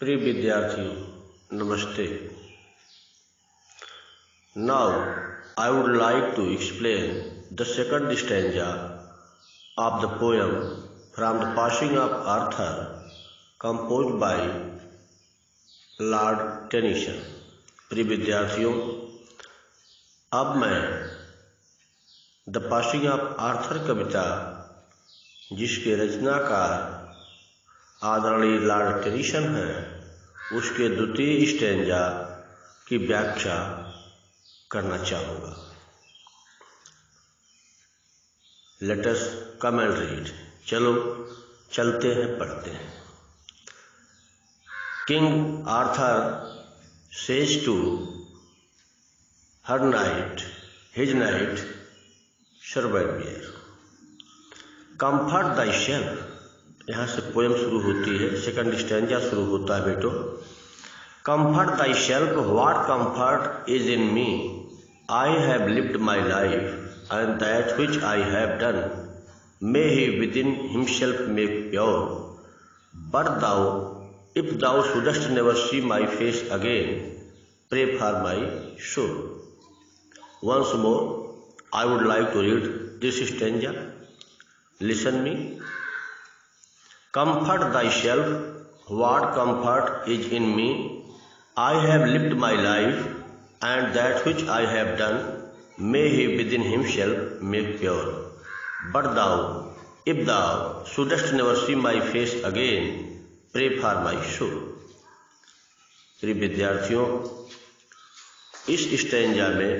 प्रिय विद्यार्थियों, नमस्ते। Now I would like to explain the second stanza of the poem from the Passing of Arthur, composed by Lord Tennyson। प्रिय विद्यार्थियों, अब मैं द पासिंग ऑफ आर्थर कविता, जिसके रचनाकार आदरणीय लॉर्ड टेनिसन हैं, उसके द्वितीय स्टैंजा की व्याख्या करना चाहूँगा। Let us come and read. चलो चलते हैं, पढ़ते हैं। King Arthur says to her knight his knight survivor, comfort thyself. यहाँ से पोएम शुरू होती है, सेकंड स्टैंजा शुरू होता है बेटो। Comfort thyself, what comfort is in me, I have lived my life and that which I have done, may he within himself make pure, but thou if thou shouldst never see my face again, pray for my soul. Once more I would like to read this stanza. Listen me. Comfort thyself, what comfort is in me, I have lived my life, and that which I have done, may he within himself make pure. But thou, if thou shouldest never see my face again, pray for my soul। प्रिय विद्यार्थियों, इस stanza में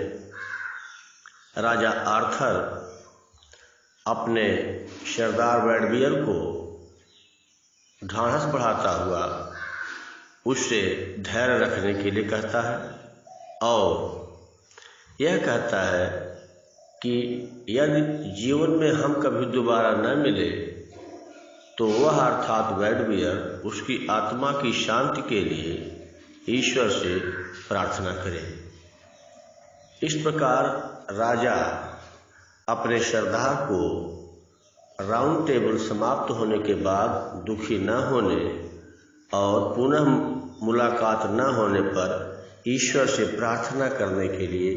राजा Arthur अपने सरदार वेडवियर को ढाढ़स बढ़ाता हुआ उससे धैर्य रखने के लिए कहता है और यह कहता है कि यदि जीवन में हम कभी दोबारा न मिले तो वह अर्थात वेडवियर उसकी आत्मा की शांति के लिए ईश्वर से प्रार्थना करे। इस प्रकार राजा अपने सरदार को राउंड टेबल समाप्त होने के बाद दुखी न होने और पुनः मुलाकात न होने पर ईश्वर से प्रार्थना करने के लिए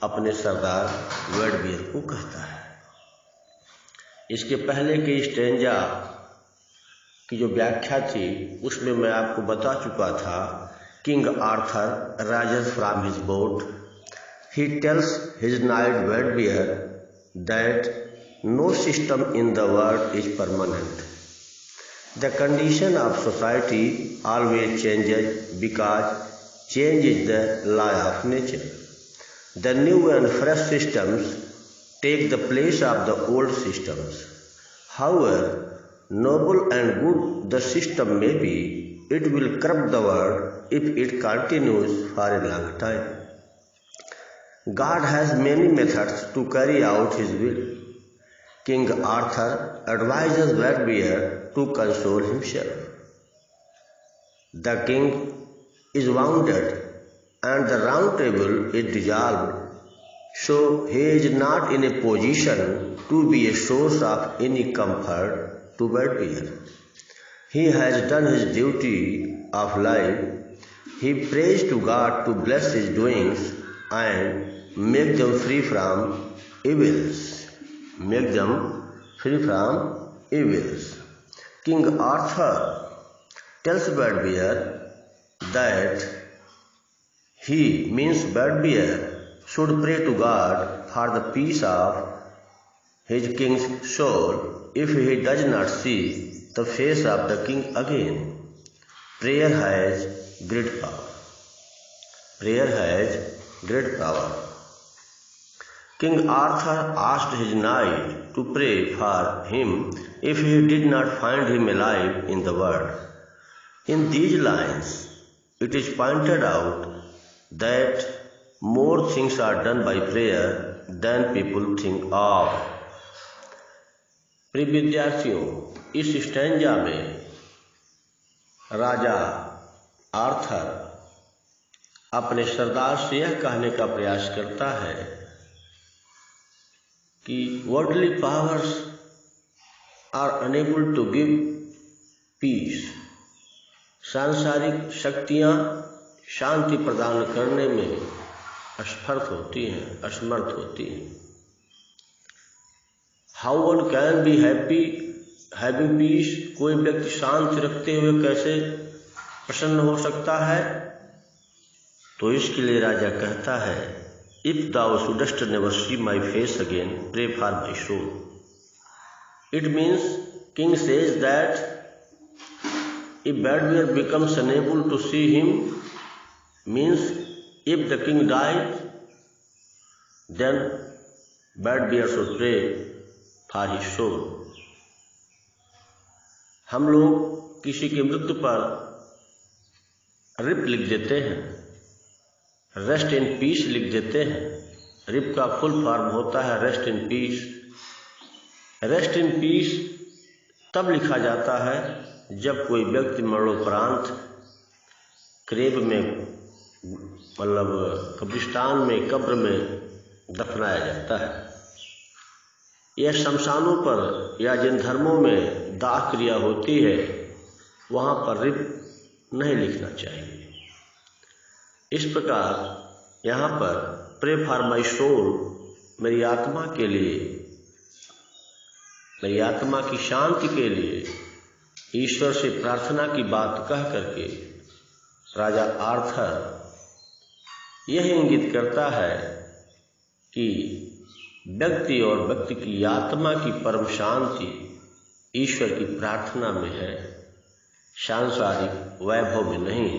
अपने सरदार वेडवियर को कहता है। इसके पहले के स्टैंजा की जो व्याख्या थी उसमें मैं आपको बता चुका था। King Arthur rises from his boat, he tells his knight Bedwyr that no system in the world is permanent. The condition of society always changes because change is the law of nature. The new and fresh systems take the place of the old systems. However noble and good the system may be, it will corrupt the world if it continues for a long time. God has many methods to carry out his will. King Arthur advises Bedwyr to console himself. The king is wounded and the round table is dissolved, so he is not in a position to be a source of any comfort to Bedwyr. He has done his duty of life. He prays to God to bless his doings and make them free from evils. Make them free from evils. King Arthur tells Bedwyr that he means Bedwyr should pray to God for the peace of his king's soul if he does not see the face of the king again. Prayer has great power. Prayer has great power. King Arthur asked his knight to pray for him if he did not find him alive in the world. In these lines, it is pointed out that more things are done by prayer than people think of। प्रिय विद्यार्थियों, इस stanza में राजा Arthur अपने सरदार से यह कहने का प्रयास करता है कि worldly powers are unable to give peace, सांसारिक शक्तियाँ शांति प्रदान करने में असमर्थ होती हैं। How one can be happy having peace, कोई व्यक्ति शांति रखते हुए कैसे प्रसन्न हो सकता है? तो इसके लिए राजा कहता है, if thou shouldst never see my face again, pray for my soul. It means king says that if bad bear becomes unable to see him, means if the king dies, then bad bear should pray for his soul. हम लोग किसी की मृत्यु पर rib लिख देते हैं, rest in peace लिख देते हैं। रिप का फुल फॉर्म होता है rest in peace. Rest in peace तब लिखा जाता है जब कोई व्यक्ति मरणोपरांत क्रेब में, मतलब कब्रिस्तान में, कब्र में दफनाया जाता है। यह शमशानों पर या जिन धर्मों में दाह क्रिया होती है वहाँ पर रिप नहीं लिखना चाहिए। इस प्रकार यहाँ पर प्रे फॉर माई सोल, मेरी आत्मा के लिए, मेरी आत्मा की शांति के लिए ईश्वर से प्रार्थना की बात कह करके राजा आर्थर यह इंगित करता है कि व्यक्ति और व्यक्ति की आत्मा की परम शांति ईश्वर की प्रार्थना में है, सांसारिक वैभव में नहीं,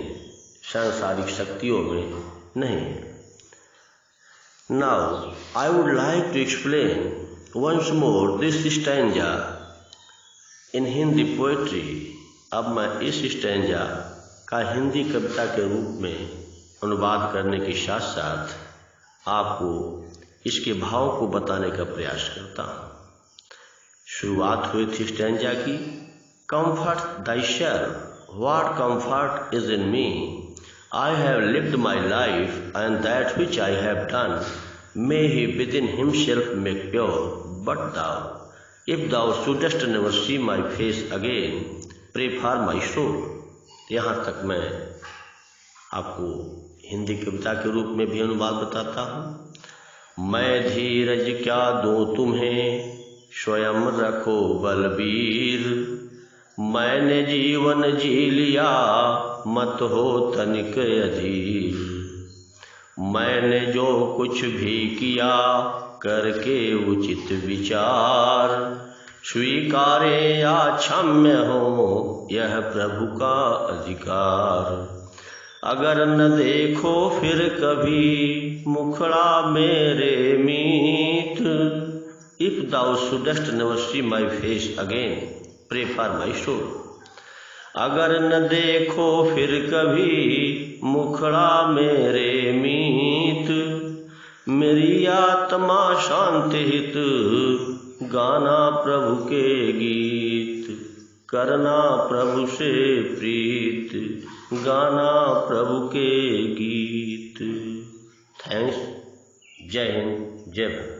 सांसारिक शक्तियों में नहीं। Now I would like to explain once more this stanza in Hindi poetry. अब मैं इस स्टैंजा का हिंदी कविता के रूप में अनुवाद करने के साथ साथ आपको इसके भाव को बताने का प्रयास करता हूँ। शुरुआत हुई थी स्टैंजा की, comfort thyself, what comfort is in me, I have lived my life and that which I have done, may he within himself make pure, but thou, if thou shouldest never see my face again, pray for my soul। यहाँ तक मैं आपको हिंदी कविता के रूप में भी अनुवाद बताता हूँ। मैं धीरज क्या दूँ तुम्हें, स्वयं रखो बलबीर, मैंने जीवन जी लिया, मत हो तनिक अधीर, मैंने जो कुछ भी किया, करके उचित विचार, स्वीकारे या क्षम्य हो, यह प्रभु का अधिकार। अगर न देखो फिर कभी, मुखड़ा मेरे मीत, if thou shouldst never see my face again, pray for my soul. अगर न देखो फिर कभी, मुखड़ा मेरे मीत, मेरी आत्मा शांत हित, गाना प्रभु के गीत, करना प्रभु से प्रीत, गाना प्रभु के गीत। थैंक्स। जय हिंद, जय भारत।